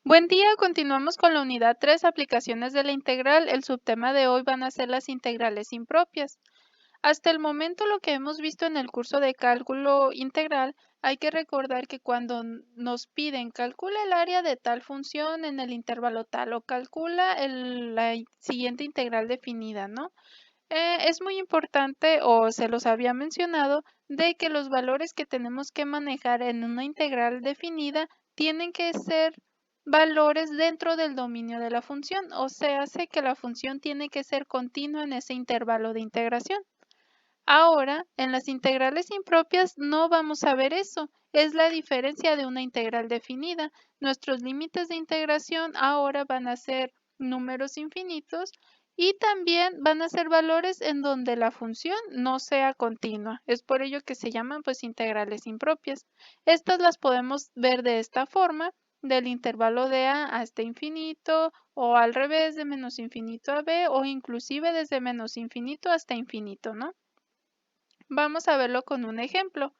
Buen día, continuamos con la unidad 3, aplicaciones de la integral. El subtema de hoy van a ser las integrales impropias. Hasta el momento lo que hemos visto en el curso de cálculo integral, hay que recordar que cuando nos piden calcula el área de tal función en el intervalo tal o calcula la siguiente integral definida, ¿no? Es muy importante, o se los había mencionado, de que los valores que tenemos que manejar en una integral definida tienen que ser valores dentro del dominio de la función, o sea, hace que la función tiene que ser continua en ese intervalo de integración. Ahora, en las integrales impropias no vamos a ver eso, es la diferencia de una integral definida. Nuestros límites de integración ahora van a ser números infinitos y también van a ser valores en donde la función no sea continua. Es por ello que se llaman pues integrales impropias. Estas las podemos ver de esta forma, del intervalo de a hasta infinito, o al revés, de menos infinito a b, o inclusive desde menos infinito hasta infinito, ¿no? Vamos a verlo con un ejemplo.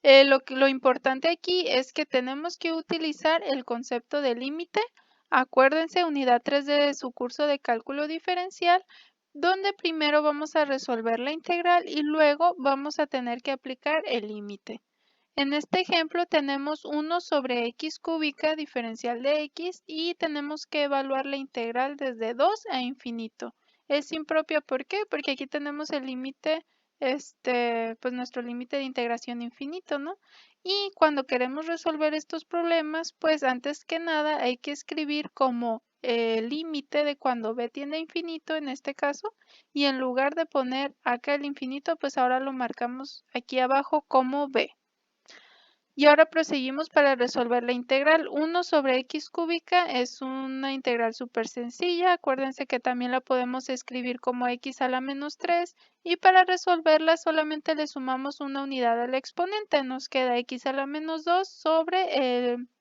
Lo importante aquí es que tenemos que utilizar el concepto de límite. Acuérdense, unidad 3 de su curso de cálculo diferencial, donde primero vamos a resolver la integral y luego vamos a tener que aplicar el límite. En este ejemplo tenemos 1 sobre x cúbica diferencial de x y tenemos que evaluar la integral desde 2 a infinito. Es impropia, ¿por qué? Porque aquí tenemos el límite, pues nuestro límite de integración infinito, ¿no? Y cuando queremos resolver estos problemas, pues antes que nada hay que escribir como el límite de cuando b tiende a infinito en este caso, y en lugar de poner acá el infinito, pues ahora lo marcamos aquí abajo como b. Y ahora proseguimos para resolver la integral. 1 sobre x cúbica es una integral súper sencilla. Acuérdense que también la podemos escribir como x a la menos 3 y para resolverla solamente le sumamos una unidad al exponente. Nos queda x a la menos 2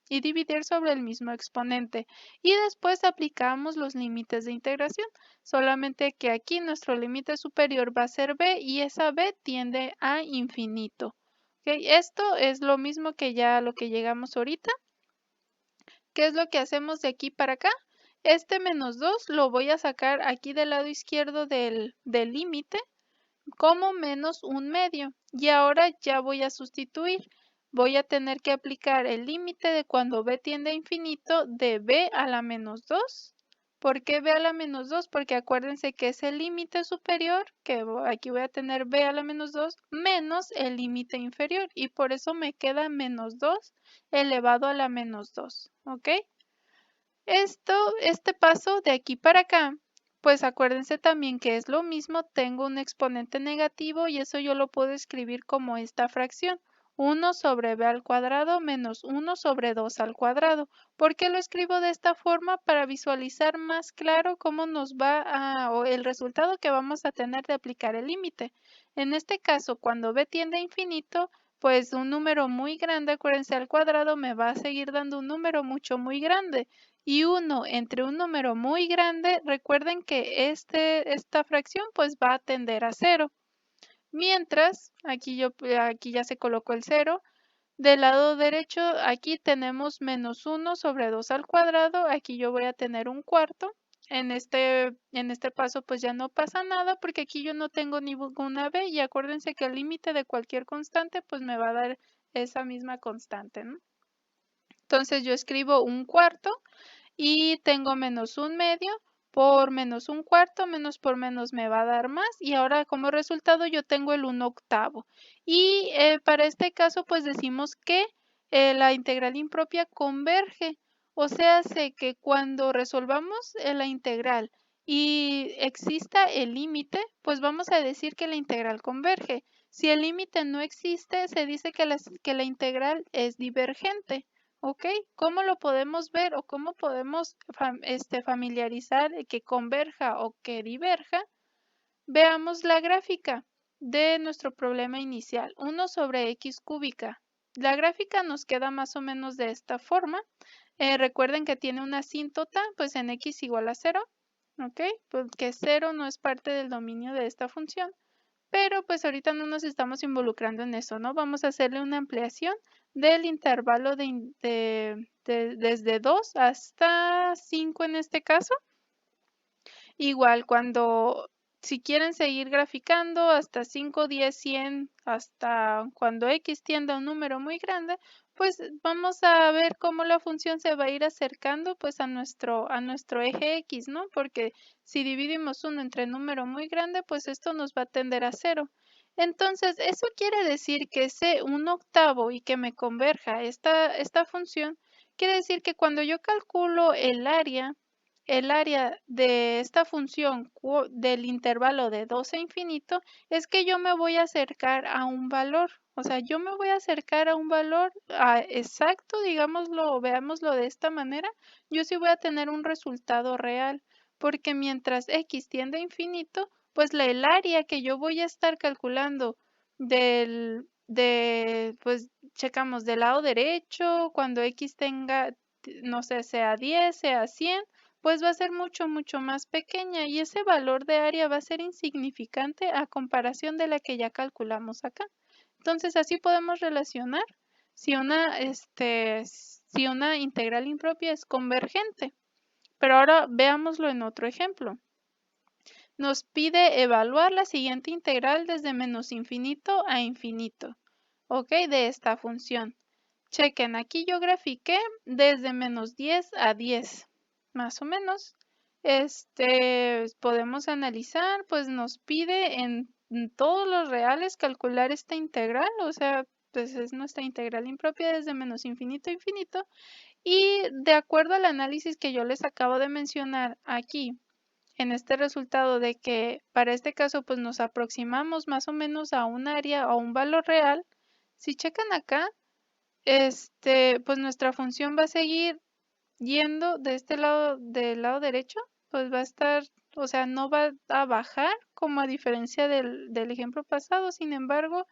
y dividir sobre el mismo exponente. Y después aplicamos los límites de integración. Solamente que aquí nuestro límite superior va a ser b y esa b tiende a infinito. Okay, esto es lo mismo que ya a lo que llegamos ahorita. ¿Qué es lo que hacemos de aquí para acá? Este menos 2 lo voy a sacar aquí del lado izquierdo del límite como menos un medio. Y ahora ya voy a sustituir. Voy a tener que aplicar el límite de cuando b tiende a infinito de b a la menos 2. ¿Por qué b a la menos 2? Porque acuérdense que es el límite superior, que aquí voy a tener b a la menos 2, menos el límite inferior. Y por eso me queda menos 2 elevado a la menos 2. ¿Ok? Este paso de aquí para acá, pues acuérdense también que es lo mismo, tengo un exponente negativo y eso yo lo puedo escribir como esta fracción. 1 sobre b al cuadrado menos 1 sobre 2 al cuadrado. ¿Por qué lo escribo de esta forma? Para visualizar más claro cómo nos va o el resultado que vamos a tener de aplicar el límite. En este caso, cuando b tiende a infinito, pues un número muy grande, acuérdense, al cuadrado me va a seguir dando un número muy grande. Y 1 entre un número muy grande, recuerden que esta fracción pues va a tender a 0. Mientras, aquí ya se colocó el 0. Del lado derecho, aquí tenemos menos 1 sobre 2 al cuadrado. Aquí yo voy a tener un cuarto. En este paso pues ya no pasa nada porque aquí yo no tengo ninguna b y acuérdense que el límite de cualquier constante pues me va a dar esa misma constante, ¿no? Entonces yo escribo un cuarto y tengo menos un medio por menos un cuarto, menos por menos me va a dar más y ahora como resultado yo tengo el 1/8. Y para este caso pues decimos que la integral impropia converge, o sea, sé que cuando resolvamos la integral y exista el límite, pues vamos a decir que la integral converge. Si el límite no existe, se dice que la integral es divergente. ¿Ok? ¿Cómo lo podemos ver o cómo podemos familiarizar que converja o que diverja? Veamos la gráfica de nuestro problema inicial, 1 sobre x cúbica. La gráfica nos queda más o menos de esta forma. Recuerden que tiene una asíntota, pues en x igual a 0, ¿ok? Porque 0 no es parte del dominio de esta función. Pero pues ahorita no nos estamos involucrando en eso, ¿no? Vamos a hacerle una ampliación del intervalo desde 2 hasta 5 en este caso. Igual si quieren seguir graficando hasta 5, 10, 100, hasta cuando x tienda a un número muy grande, pues vamos a ver cómo la función se va a ir acercando pues a nuestro eje x, ¿no? Porque si dividimos uno entre número muy grande, pues esto nos va a tender a 0. Entonces, eso quiere decir que sé un octavo y que me converja esta función, quiere decir que cuando yo calculo el área de esta función del intervalo de 2 a infinito, es que yo me voy a acercar a un valor. O sea, yo me voy a acercar a un valor exacto, digámoslo o veámoslo de esta manera. Yo sí voy a tener un resultado real, porque mientras x tiende a infinito, pues el área que yo voy a estar calculando pues checamos del lado derecho, cuando x tenga, no sé, sea 10, sea 100, pues va a ser mucho, mucho más pequeña y ese valor de área va a ser insignificante a comparación de la que ya calculamos acá. Entonces, así podemos relacionar si una integral impropia es convergente. Pero ahora veámoslo en otro ejemplo. Nos pide evaluar la siguiente integral desde menos infinito a infinito, ¿ok? De esta función. Chequen, aquí yo grafiqué desde menos 10 a 10, más o menos. Podemos analizar, pues nos pide en todos los reales calcular esta integral, o sea, pues es nuestra integral impropia desde menos infinito a infinito. Y de acuerdo al análisis que yo les acabo de mencionar aquí, en este resultado de que para este caso pues nos aproximamos más o menos a un área o un valor real, si checan acá, pues nuestra función va a seguir yendo de este lado, del lado derecho, pues va a estar, o sea, no va a bajar como a diferencia del ejemplo pasado. Sin embargo,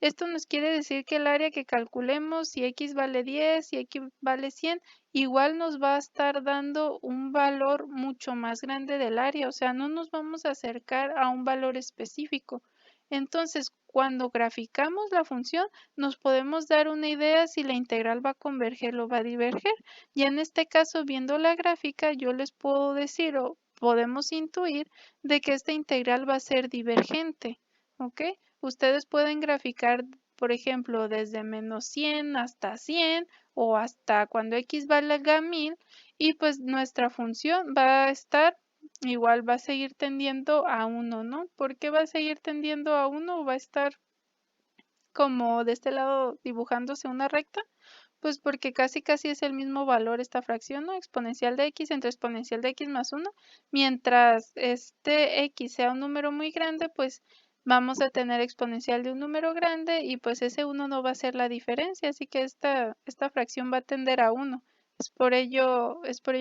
esto nos quiere decir que el área que calculemos, si x vale 10, si x vale 100, igual nos va a estar dando un valor mucho más grande del área, o sea, no nos vamos a acercar a un valor específico. Entonces, cuando graficamos la función, nos podemos dar una idea si la integral va a converger o va a diverger. Y en este caso, viendo la gráfica, yo les puedo decir o podemos intuir de que esta integral va a ser divergente, ¿ok? Ustedes pueden graficar, por ejemplo, desde menos 100 hasta 100 o hasta cuando x valga 1000 y pues nuestra función va a estar igual, va a seguir tendiendo a 1, ¿no? ¿Por qué va a seguir tendiendo a 1? Va a estar como de este lado dibujándose una recta. Pues porque casi casi es el mismo valor esta fracción, ¿no? Exponencial de x entre exponencial de x más 1. Mientras este x sea un número muy grande, pues vamos a tener exponencial de un número grande y pues ese 1 no va a ser la diferencia, así que esta fracción va a tender a 1. Es por ello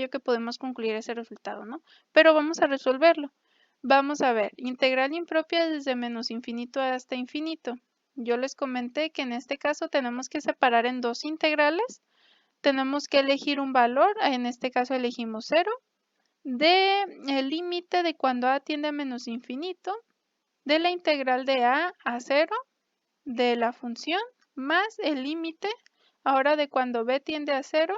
que podemos concluir ese resultado, ¿no? Pero vamos a resolverlo. Vamos a ver, integral impropia desde menos infinito hasta infinito. Yo les comenté que en este caso tenemos que separar en dos integrales. Tenemos que elegir un valor, en este caso elegimos 0, de el límite de cuando a tiende a menos infinito, de la integral de a 0, de la función, más el límite, ahora de cuando b tiende a 0,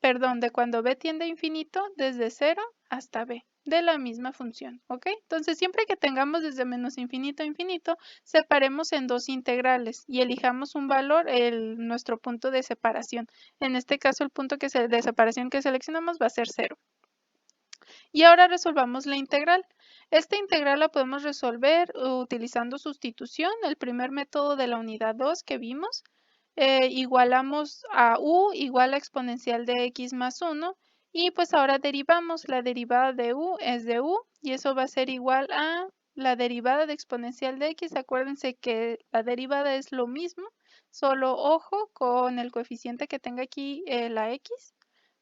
perdón, de cuando b tiende a infinito, desde 0 hasta b, de la misma función, ¿ok? Entonces, siempre que tengamos desde menos infinito a infinito, separemos en dos integrales y elijamos un valor, nuestro punto de separación. En este caso, el punto de separación que seleccionamos va a ser 0. Y ahora resolvamos la integral. Esta integral la podemos resolver utilizando sustitución, el primer método de la unidad 2 que vimos. Igualamos a u igual a exponencial de x más 1 y pues ahora derivamos. La derivada de u es de u y eso va a ser igual a la derivada de exponencial de x. Acuérdense que la derivada es lo mismo, solo ojo con el coeficiente que tenga aquí la x,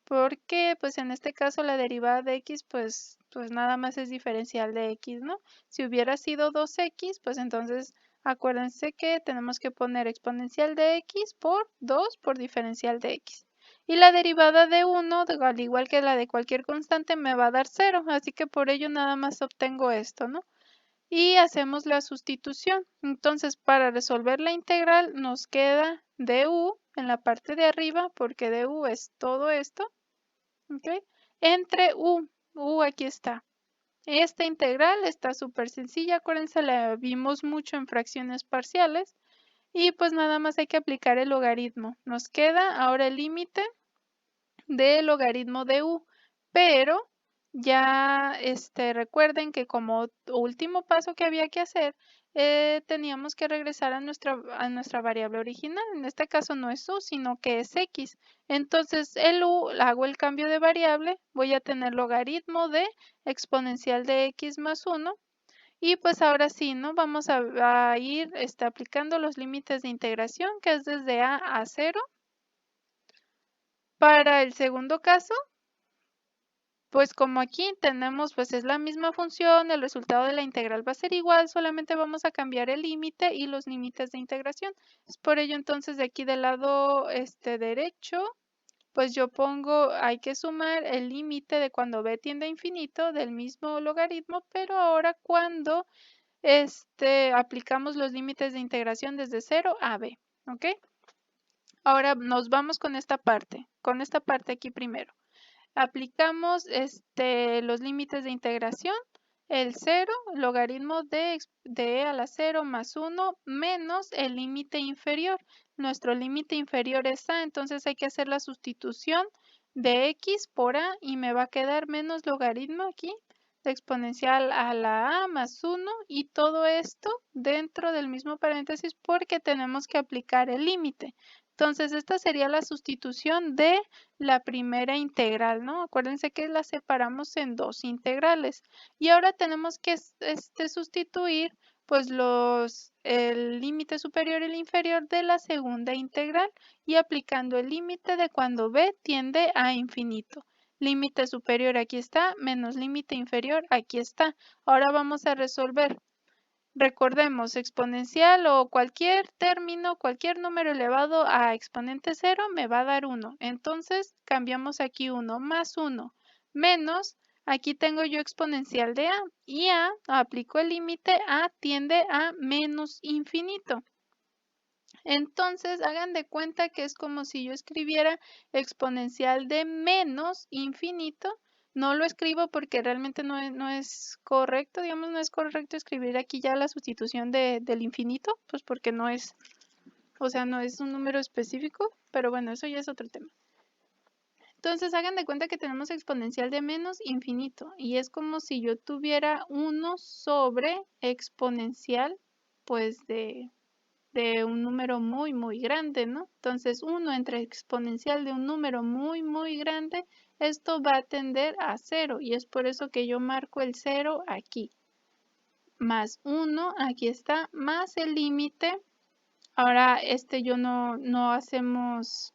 porque pues en este caso la derivada de x pues nada más es diferencial de x, ¿no? Si hubiera sido 2x, pues entonces acuérdense que tenemos que poner exponencial de x por 2 por diferencial de x. Y la derivada de 1, al igual que la de cualquier constante, me va a dar 0, así que por ello nada más obtengo esto, ¿no? y hacemos la sustitución. Entonces, para resolver la integral nos queda du en la parte de arriba, porque du es todo esto, ¿ok? Entre u aquí está. Esta integral está súper sencilla, acuérdense, la vimos mucho en fracciones parciales y pues nada más hay que aplicar el logaritmo. Nos queda ahora el límite del logaritmo de u, pero ya recuerden que como último paso que había que hacer, teníamos que regresar a nuestra variable original. En este caso no es u, sino que es x. Entonces el u, hago el cambio de variable, voy a tener logaritmo de exponencial de x más 1. Y pues ahora sí, ¿no? Vamos a ir aplicando los límites de integración, que es desde a 0. Para el segundo caso, pues como aquí tenemos, pues es la misma función, el resultado de la integral va a ser igual, solamente vamos a cambiar el límite y los límites de integración. Es por ello entonces de aquí del lado derecho, pues yo pongo, hay que sumar el límite de cuando b tiende a infinito del mismo logaritmo, pero ahora cuando aplicamos los límites de integración desde 0 a b, ¿ok? Ahora nos vamos con esta parte aquí primero. Aplicamos los límites de integración, el 0, logaritmo de e a la 0 más 1 menos el límite inferior. Nuestro límite inferior es a, entonces hay que hacer la sustitución de x por a y me va a quedar menos logaritmo aquí de exponencial a la a más 1 y todo esto dentro del mismo paréntesis porque tenemos que aplicar el límite. Entonces esta sería la sustitución de la primera integral, ¿no? Acuérdense que la separamos en dos integrales. Y ahora tenemos que sustituir pues el límite superior y el inferior de la segunda integral y aplicando el límite de cuando b tiende a infinito. Límite superior aquí está, menos límite inferior aquí está. Ahora vamos a resolver. Recordemos, exponencial o cualquier término, cualquier número elevado a exponente 0 me va a dar 1. Entonces cambiamos aquí 1 más 1 menos, aquí tengo yo exponencial de a y a, aplico el límite, a tiende a menos infinito. Entonces hagan de cuenta que es como si yo escribiera exponencial de menos infinito. No lo escribo porque realmente no es correcto, digamos, no es correcto escribir aquí ya la sustitución del infinito, pues porque no es, o sea, no es un número específico, pero bueno, eso ya es otro tema. Entonces hagan de cuenta que tenemos exponencial de menos infinito y es como si yo tuviera 1 sobre exponencial, pues de un número muy, muy grande, ¿no? Entonces, 1 entre exponencial de un número muy, muy grande, esto va a tender a 0 y es por eso que yo marco el 0 aquí. Más 1, aquí está, más el límite. Ahora, yo no hacemos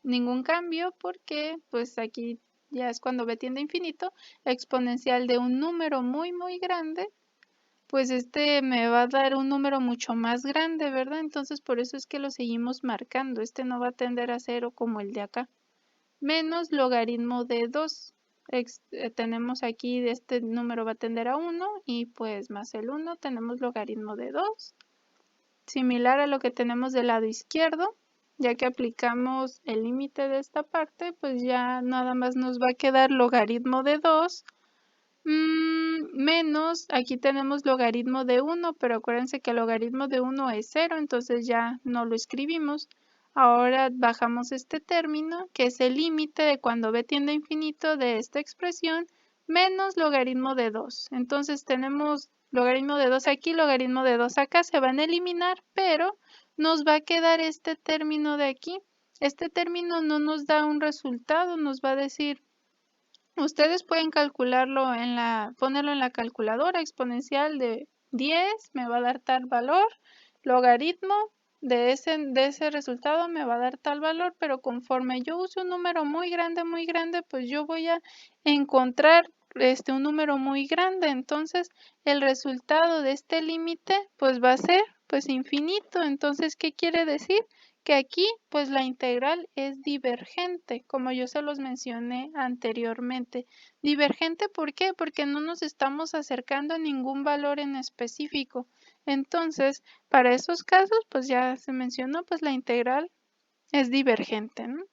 ningún cambio porque pues aquí ya es cuando b tiende a infinito, exponencial de un número muy, muy grande, pues me va a dar un número mucho más grande, ¿verdad? Entonces por eso es que lo seguimos marcando. No va a tender a 0 como el de acá. Menos logaritmo de 2. Tenemos aquí, este número va a tender a 1 y pues más el 1 tenemos logaritmo de 2. Similar a lo que tenemos del lado izquierdo, ya que aplicamos el límite de esta parte, pues ya nada más nos va a quedar logaritmo de 2 menos, aquí tenemos logaritmo de 1, pero acuérdense que el logaritmo de 1 es 0, entonces ya no lo escribimos. Ahora bajamos este término, que es el límite de cuando b tiende a infinito de esta expresión, menos logaritmo de 2. Entonces tenemos logaritmo de 2 aquí, logaritmo de 2 acá, se van a eliminar, pero nos va a quedar este término de aquí. Este término no nos da un resultado, nos va a decir ustedes pueden calcularlo ponerlo en la calculadora exponencial de 10, me va a dar tal valor, logaritmo de ese resultado me va a dar tal valor, pero conforme yo use un número muy grande, pues yo voy a encontrar un número muy grande, entonces el resultado de este límite pues va a ser pues infinito. Entonces, ¿qué quiere decir? que aquí pues la integral es divergente, como yo se los mencioné anteriormente. Divergente, ¿por qué? Porque no nos estamos acercando a ningún valor en específico. Entonces, para esos casos, pues ya se mencionó, pues la integral es divergente, ¿no?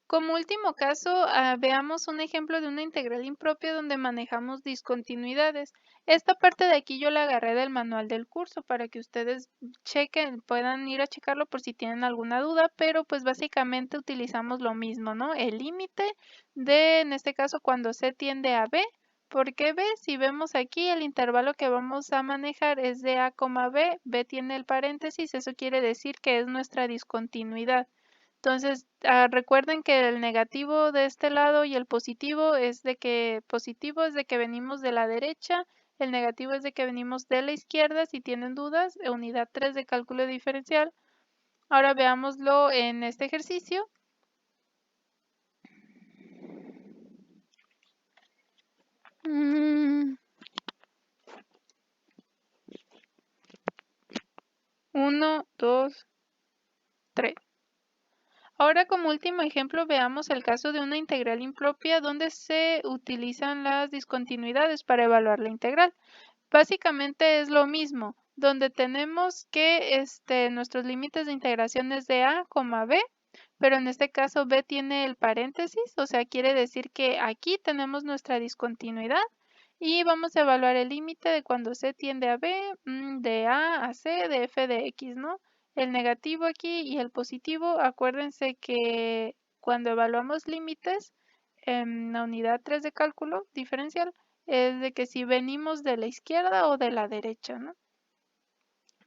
Como último caso, veamos un ejemplo de una integral impropia donde manejamos discontinuidades. Esta parte de aquí yo la agarré del manual del curso para que ustedes chequen, puedan ir a checarlo por si tienen alguna duda, pero pues básicamente utilizamos lo mismo, ¿no? El límite de, en este caso, cuando C tiende a B. ¿Por qué B? Si vemos aquí, el intervalo que vamos a manejar es de A, B, B tiene el paréntesis, eso quiere decir que es nuestra discontinuidad. Entonces, recuerden que el negativo de este lado y el positivo es de que venimos de la derecha, el negativo es de que venimos de la izquierda. Si tienen dudas, unidad 3 de cálculo diferencial. Ahora veámoslo en este ejercicio. Uno, dos, tres. Ahora, como último ejemplo, veamos el caso de una integral impropia donde se utilizan las discontinuidades para evaluar la integral. Básicamente es lo mismo, donde tenemos que nuestros límites de integración es de A, B, pero en este caso B tiene el paréntesis, o sea, quiere decir que aquí tenemos nuestra discontinuidad y vamos a evaluar el límite de cuando C tiende a B, de A a C, de f de x, ¿no? El negativo aquí y el positivo, acuérdense que cuando evaluamos límites en la unidad 3 de cálculo diferencial, es de que si venimos de la izquierda o de la derecha, ¿no?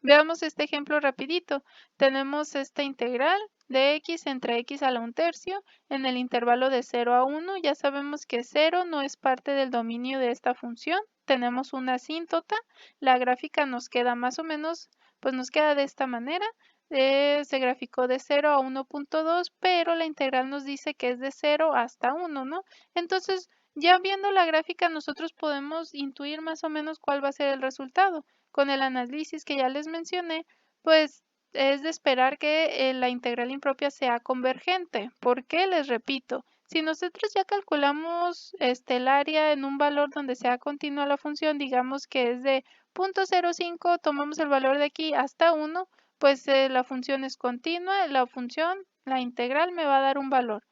Veamos este ejemplo rapidito. Tenemos esta integral de x entre x a la 1/3 en el intervalo de 0 a 1. Ya sabemos que 0 no es parte del dominio de esta función. Tenemos una asíntota. La gráfica nos queda más o menos, pues nos queda de esta manera. Se graficó de 0 a 1.2, pero la integral nos dice que es de 0 hasta 1, ¿no? Entonces, ya viendo la gráfica, nosotros podemos intuir más o menos cuál va a ser el resultado. Con el análisis que ya les mencioné, pues es de esperar que la integral impropia sea convergente. ¿Por qué? Les repito, si nosotros ya calculamos el área en un valor donde sea continua la función, digamos que es de 0.05, tomamos el valor de aquí hasta 1, pues la función es continua, la integral me va a dar un valor.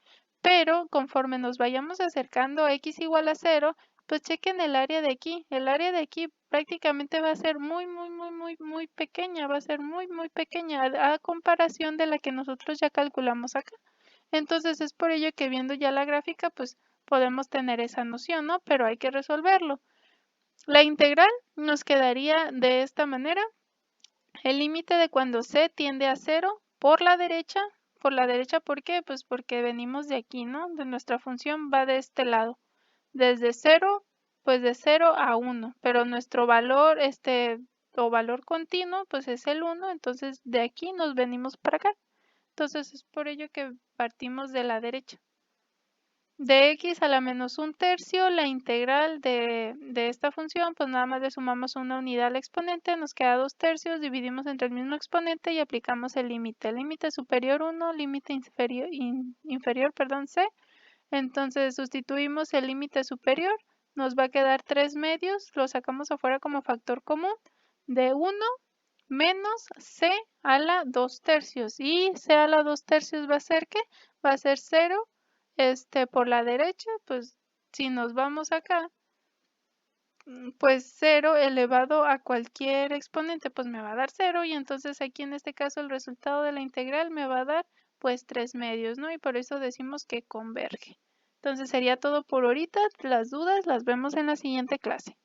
Pero conforme nos vayamos acercando a x igual a 0, pues chequen el área de aquí. El área de aquí prácticamente va a ser muy pequeña, va a ser muy pequeña a comparación de la que nosotros ya calculamos acá. Entonces es por ello que viendo ya la gráfica, pues podemos tener esa noción, ¿no? Pero hay que resolverlo. La integral nos quedaría de esta manera. El límite de cuando C tiende a 0 por la derecha. Por la derecha, ¿por qué? Pues porque venimos de aquí, ¿no? De nuestra función va de este lado. Desde 0, pues de 0 a 1, pero nuestro valor, o valor continuo, pues es el 1, entonces de aquí nos venimos para acá. Entonces es por ello que partimos de la derecha. De x a la menos 1/3, la integral de esta función, pues nada más le sumamos una unidad al exponente, nos queda 2/3, dividimos entre el mismo exponente y aplicamos el límite. Límite superior 1, límite inferior, C. Entonces sustituimos el límite superior, nos va a quedar 3 medios, lo sacamos afuera como factor común de 1 menos C a la 2/3. Y C a la 2/3 va a ser ¿qué? Va a ser 0 por la derecha, pues si nos vamos acá, pues 0 elevado a cualquier exponente, pues me va a dar 0 y entonces aquí en este caso el resultado de la integral me va a dar pues 3 medios, ¿no? Y por eso decimos que converge. Entonces sería todo por ahorita, las dudas las vemos en la siguiente clase.